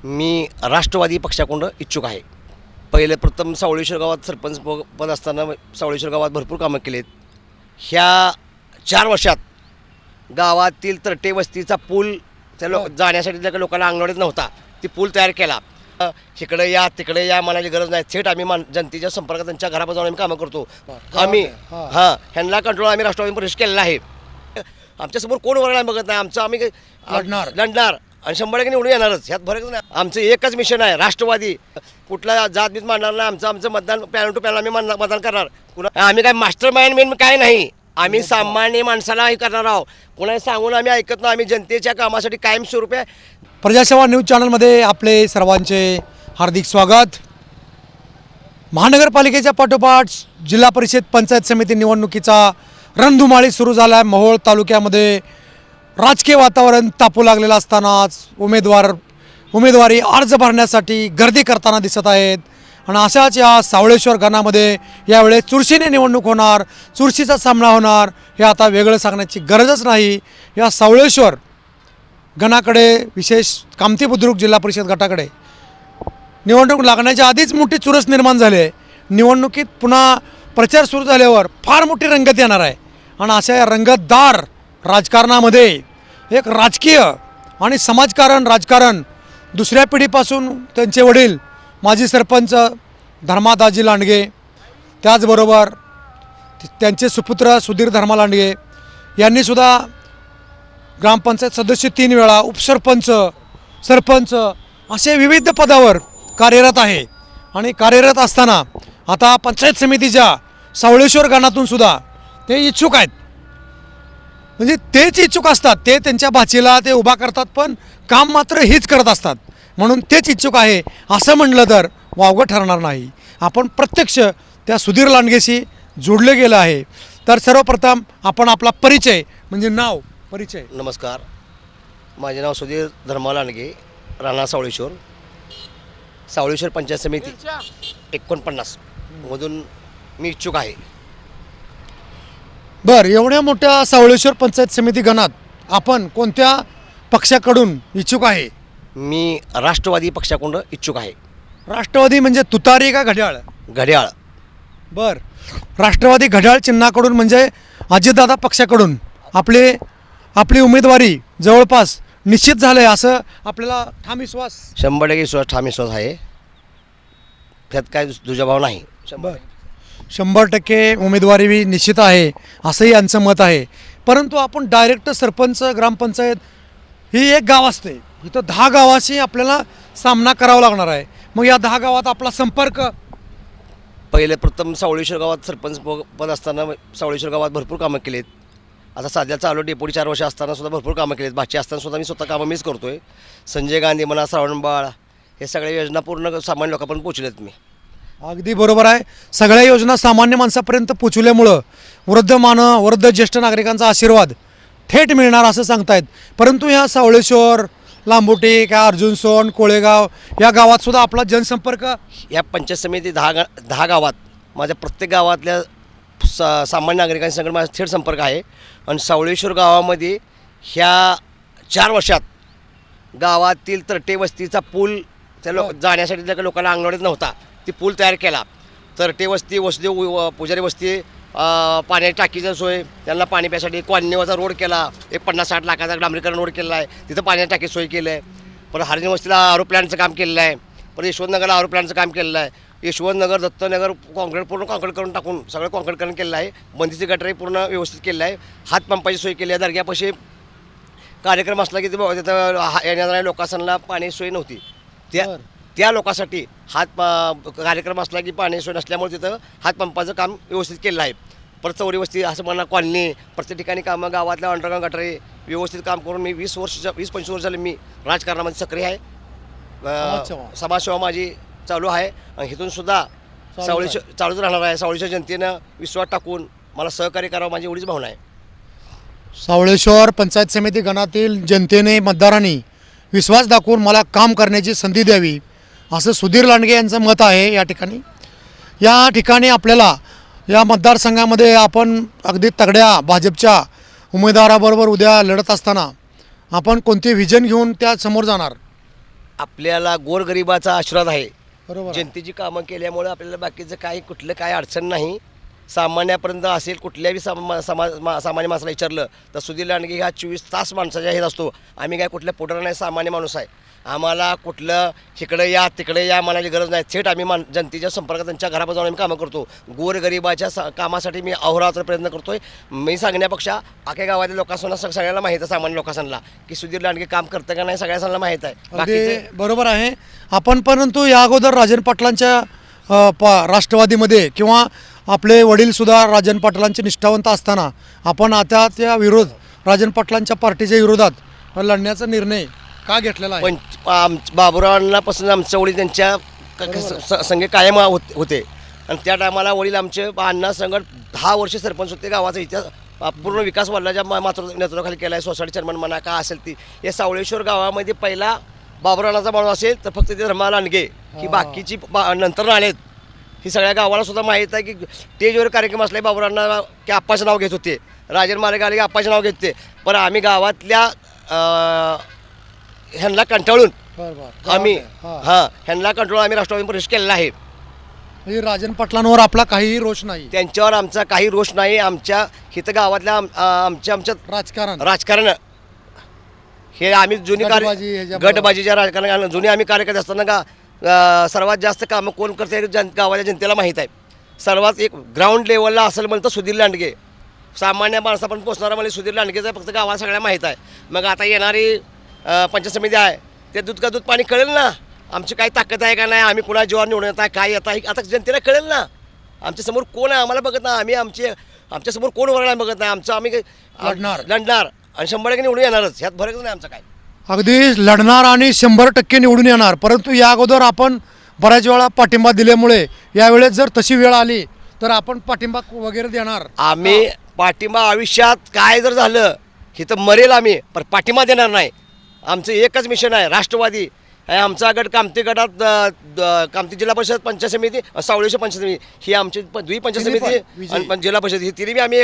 मी राष्ट्रवादी पक्षाकडून इच्छुक आहे। पहिले प्रथम सावळेश्वर गावात सरपंच पद असताना सावळेश्वर गावात भरपूर कामं केलीत। ह्या 4 वर्षात गावातील तरटे वस्तीचा पूल त्या जाण्यासाठी त्या लोकांना अंगणवाडीत नव्हता, ती पूल तयार केला। इकडे या तिकडे या म्हणायची गरज नाही, थेट आम्ही जनतेच्या संपर्कात त्यांच्या घरापासून जाऊन आम्ही कामं करतो। आम्ही ह्यांना कंट्रोल आम्ही राष्ट्रवादी प्रवेश केलेला आहे। आमच्यासमोर कोण वरला बघत नाही, आमचं आम्ही लढणार आणि 100% निवडून येणारच, ह्यात फरक नाही। आमचं एकच मिशन आहे, राष्ट्रवादी। कुठला जातभीत मांडणार नाही, आमचं मतदान पॅनल टू पॅनल आम्ही मतदान करणार। आम्ही काय मास्टर माइंड काय नाही, आम्ही सामान्य माणसाला हे करणार आहोत। कुणाला सांगून आम्ही ऐकत नाही, आम्ही जनतेच्या कामासाठी कायमस्वरूपी प्रजासेवा न्यूज चॅनलमध्ये आपले सर्वांचे हार्दिक स्वागत। महानगरपालिकेच्या पाठोपाठ जिल्हा परिषद पंचायत समिती निवडणुकीचा रणधुमाळी सुरू झाला आहे। मोहोळ तालुक्यामध्ये राजकीय वातावरण तापू लागलेलं असतानाच उमेदवारी अर्ज भरण्यासाठी गर्दी करताना दिसत आहेत। आणि अशाच या सावळेश्वर गणामध्ये यावेळेस चुरशीने निवडणूक होणार, चुरशीचा सामना होणार, हे आता वेगळं सांगण्याची गरजच नाही। या सावळेश्वर गणाकडे, विशेष कामती बुद्रुक जिल्हा परिषद गटाकडे निवडणूक लागण्याच्या आधीच मोठी चुरस निर्माण झाली आहे। निवडणुकीत पुन्हा प्रचार सुरू झाल्यावर फार मोठी रंगत येणार आहे। आणि अशा या रंगतदार राजकारणामध्ये एक राजकीय आणि राजकारण दुसऱ्या पिढीपासून त्यांचे वडील माजी सरपंच धर्मादाजी लांडगे, त्याचबरोबर त्यांचे सुपुत्र सुधीर धर्मा लांडगे यांनीसुद्धा ग्रामपंचायत सदस्य 3 वेळा, उपसरपंच, सरपंच असे विविध पदावर कार्यरत आहे। आणि कार्यरत असताना आता पंचायत समितीच्या सावळेश्वर गणातून सुद्धा ते इच्छुक आहेत। म्हणजे तेच इच्छुक असतात, ते त्यांच्या भाचीला ते उभा करतात, पण काम मात्र हीच करत असतात। म्हणून तेच इच्छुक आहे असं म्हटलं तर वावगं ठरणार नाही। आपण प्रत्यक्ष त्या सुधीर लांडगेशी जोडले गेलं आहे। तर सर्वप्रथम आपण आपला परिचय म्हणजे नाव परिचय। नमस्कार, माझे नाव सुधीर धर्मा लांडगे, राणा सावळेश्वर पंचायत समिती 49 मधून मी इच्छुक आहे। बरं, एवढ्या मोठ्या सावळेश्वर पंचायत समिती गणात आपण कोणत्या पक्षाकडून इच्छुक आहे? मी राष्ट्रवादी पक्षाकडून इच्छुक आहे। राष्ट्रवादी म्हणजे तुतारी का घड्याळ? घड्याळ। बरं, राष्ट्रवादी घड्याळ चिन्हाकडून म्हणजे अजितदादा पक्षाकडून आपली उमेदवारी जवळपास निश्चित झालं आहे असं आपल्याला ठाम विश्वास? 100% ठाम विश्वास आहे, त्यात काय दुजाभाव नाही। 100% उमेदवारी निश्चित आहे असंही यांचं मत आहे। परंतु आपण डायरेक्ट सरपंच, ग्रामपंचायत ही एक गाव असते, इथं 10 गावाशी आपल्याला सामना करावा लागणार आहे। मग या 10 गावात आपला संपर्क? पहिले प्रथम सावळेश्वर गावात सरपंच पद असताना सावळेश्वर गावात भरपूर कामं केलीत। आता सध्या चालू डेपुटी 4 वर्ष असताना सुद्धा भरपूर कामं केलीत। भाची असताना सुद्धा मी स्वतः कामं मीच करतोय। संजय गांधी म्हणा, श्रावणबाळ, हे सगळ्या योजना पूर्ण सामान्य लोकांपर्यंत पोहोचलेत मी। अगदी बरोबर आहे, सगळ्या योजना सामान्य माणसापर्यंत पोचवल्यामुळं वृद्ध ज्येष्ठ नागरिकांचा आशीर्वाद थेट मिळणार असं सांगतायत। परंतु ह्या सावळेश्वर, लांबोटी, काय अर्जुनसोन, कोळेगाव या गावात सुद्धा आपला जनसंपर्क? या पंचायत समिती 10 गावात माझ्या प्रत्येक गावातल्या सामान्य नागरिकांसंग माझा थेट संपर्क आहे। आणि सावळेश्वर गावामध्ये ह्या 4 वर्षात गावातील तरटे वस्तीचा पूल त्या जाण्यासाठी त्या लोकांना अंगणवाडीत नव्हता, ती पूल तयार केला। तरटे वस्ती, वसुदेव पुजारी वस्ती, पाण्याची टाकीची सोय, त्यांना पाणी प्यासाठी कॉलनीवरचा रोड केला, एक 50-60 लाखाचा डांबरीकरण रोड केला आहे, तिथं पाण्याची टाकी सोय केलं आहे। परत हरिजन वस्तीला आरो प्लॅनचं काम केलेलं आहे, परत यशवंतनगरला आरो प्लॅनचं काम केलेलं आहे। यशवंतनगर, दत्तनगर पूर्ण कॉन्क्रीट करून टाकून सगळं कॉन्क्रीटकरण केलेलं आहे। बंदीचे गटरही पूर्ण व्यवस्थित केलं आहे। हातपंपाची सोय केली आहे। दर्ग्यापाशी कार्यक्रम असला की तिथं येणाऱ्या लोकांना पाणी सोय नव्हती, त्या लोकांसाठी कार्यक्रम असला की पाणी सोय नसल्यामुळे तिथं हातपंपाचं काम व्यवस्थित केलं आहे। परत चौरी वस्ती असं म्हणा, कॉलनी, प्रत्येक ठिकाणी कामं, गावातल्या अंडरग्राउंड गटरे व्यवस्थित काम करून मी 20-25 वर्ष झाले मी राजकारणामध्ये सक्रिय आहे। समाजसेवा माझी चालू आहे आणि इथून सुद्धा चालूच राहणार आहे। सावळेश्वर जनतेनं विश्वास टाकून मला सहकार्य करावं, माझी एवढीच भावना आहे। सावळेश्वर पंचायत समिती गणातील जनतेने, मतदारांनी विश्वास दाखवून मला काम करण्याची संधी द्यावी असं सुधीर लांडगे यांचं मत आहे। या ठिकाणी आपल्याला या मतदारसंघामध्ये आपण अगदी तगड्या भाजपच्या उमेदवाराबरोबर उद्या लढत असताना आपण कोणते व्हिजन घेऊन त्या समोर जाणार? आपल्याला गोरगरिबाचा आशीर्वाद आहे. बरोबर. जनतेची कामं केल्यामुळं आपल्याला बाकीचं काही कुठलं काय अडचण नाही. सामान्यापर्यंत असेल कुठल्याही सामान्य माणसाला विचारलं तर सुधीर लांडगे ह्या 24 तास माणसाच्या हेत असतो. आम्ही काय कुठल्या पोटाला नाही, सामान्य माणूस आहे. आम्हाला कुठलं इकडे या तिकडे या म्हणायची गरज नाही. थेट आम्ही जनतेच्या संपर्कात त्यांच्या घरापासून जाऊन आम्ही कामं करतो. गोरगरिबाच्या कामासाठी मी अहोरात्र प्रयत्न करतोय. मी सांगण्यापेक्षा अख्या गावातील लोकांना सगळ्यांना माहीत आहे, सामान्य लोकांना की सुधीर लांडगे काम करतं का नाही सगळ्यांना माहीत आहे. अगदी बरोबर आहे आपण. परंतु या अगोदर राजन पाटलांच्या राष्ट्रवादीमध्ये किंवा आपले वडीलसुद्धा राजन पाटलांचे निष्ठावंत असताना आपण आता त्या राजन पाटलांच्या पार्टीच्या विरोधात लढण्याचा निर्णय का घेतलेला आहे? पण बाबुरावांनापासून आमच्या वडील त्यांच्या संघ कायम होते आणि त्या टायमाला वडील आमचे अण्णा संगत 10 वर्ष सरपंच होते. गावाचा इतिहास पूर्ण विकास वडिलांच्या नेतृत्वाखाली केला आहे. सोसायटी चेअरमन म्हणा का असेल ती. हे सावळेश्वर गावामध्ये पहिला बाबुरावांचा माणूस असेल तर फक्त ते धर्मा लांडगे ही बाकीची नंतर आलेत. ही सगळ्या गावाला सुद्धा माहीत आहे की स्टेजवर कार्यक्रम असले बाबुरावांना की आप्पाचं नाव घेत होते. राजन मार्ग आले की आप्पाचं नाव घेत होते. पण आम्ही गावातल्या ह्यांना कंटाळून आम्ही ह्यांना कंटाळून आम्ही राष्ट्रवादी प्रवेश केलेला आहे. राजन पाटलांवर आपला काहीही रोष नाही, त्यांच्यावर आमचा काही रोष नाही. आमच्या इथं गावातल्या आमच्या राजकारण हे आम्ही जुनी गटबाजीच्या राजकारण जुने आम्ही कार्यकर्ते असताना सर्वात जास्त कामं कोण करते गावाच्या जनतेला माहीत आहे. सर्वात एक ग्राउंड लेवलला असेल म्हणतं सुधीर लांडगे. सामान्य माणसा पण पोचणारा म्हणजे सुधीर लांडगेचा फक्त गावाला सगळ्या माहीत आहे. मग आता येणारी पंचायत समिती आहे ते दूध का दूध पाणी कळेल ना आमची काही ताकद आहे का नाही, आम्ही कुणा जीवावर निवडून येत आहे काय येत आहे आता जनतेला कळेल ना. आमच्यासमोर कोण आहे आम्हाला बघत नाही. आम्ही आमच्यासमोर कोण वरणार बघत नाही. आमचं आम्ही लढणार आणि 100% निवडून येणारच. ह्यात फरकच नाही आमचा काय. अगदी लढणार आणि 100% निवडून येणार. परंतु या अगोदर आपण बऱ्याच वेळा पाठिंबा दिल्यामुळे यावेळेस जर तशी वेळ आली तर आपण पाठिंबा वगैरे देणार. आम्ही पाठिंबा आयुष्यात काय जर झालं इथं मरेल आम्ही पण पाठिंबा देणार नाही. आमचं एकच मिशन आहे राष्ट्रवादी. आमचा गट कामती गटात कामती जिल्हा परिषद पंचायत समिती सावळेश्वर पंचायत समिती ही आमची पंचायत समिती आणि जिल्हा परिषद ही तिन्ही आम्ही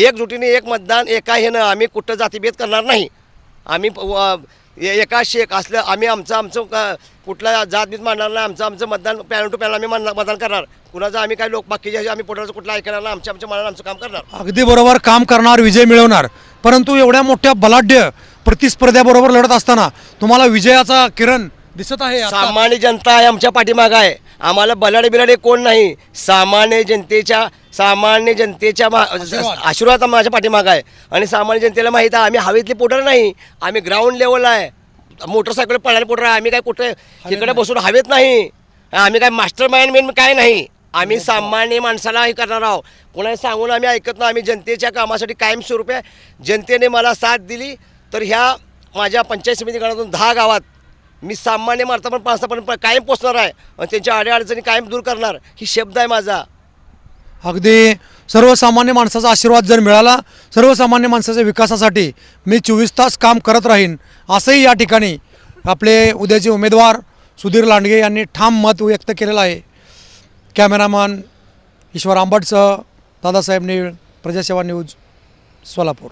एकजुटीने एक मतदान एका हे ना आम्ही कुठं जातीभेद करणार नाही. आम्ही एका शेक असलं आम्ही आमचं कुठला जातभेद मांडणार नाही. आमचं मतदान पॅनल टू पॅनल आम्ही मतदान करणार. कुणाचं आम्ही काय लोक बाकीचे आम्ही पोटाचं कुठलं ऐकणार नाही. आमच्या मनाला आमचं काम करणार. अगदी बरोबर काम करणार, विजय मिळवणार. परंतु एवढ्या मोठ्या बलाढ्य प्रतिस्पर्ध्याबरोबर लढत असताना तुम्हाला विजयाचा किरण दिसत आहे? सामान्य जनता आहे आमच्या पाठीमागं आहे. आम्हाला बलाडे कोण नाही. सामान्य जनतेच्या आशीर्वाद माझ्या पाठीमागं आहे आणि सामान्य जनतेला माहीत आहे आम्ही हवेतली पोटर नाही. आम्ही ग्राउंड लेवल आहे. मोटरसायकल पळायला पोटर आहे. आम्ही काय कुठे इकडे बसून हवेत नाही. आम्ही काय मास्टर माइंड काय नाही. आम्ही सामान्य माणसाला हे करणार आहोत. कोणाला सांगून आम्ही ऐकत नाही. आम्ही जनतेच्या कामासाठी कायमस्वरूपी जनतेने मला साथ दिली तर ह्या माझ्या पंचायत समिती गणातून 10 गावात मी सामान्य माणसा पण पण कायम पोचणार आहे आणि त्यांच्या अडीअडचणी कायम दूर करणार ही शब्द आहे माझा. अगदी सर्वसामान्य माणसाचा आशीर्वाद जर मिळाला, सर्वसामान्य माणसाच्या विकासासाठी मी 24 तास काम करत राहीन असंही या ठिकाणी आपले उद्याचे उमेदवार सुधीर लांडगे यांनी ठाम मत व्यक्त केलेलं आहे. कॅमेरामॅन ईश्वर आंबटसह दादासाहेब निळ, प्रजासेवा न्यूज, सोलापूर.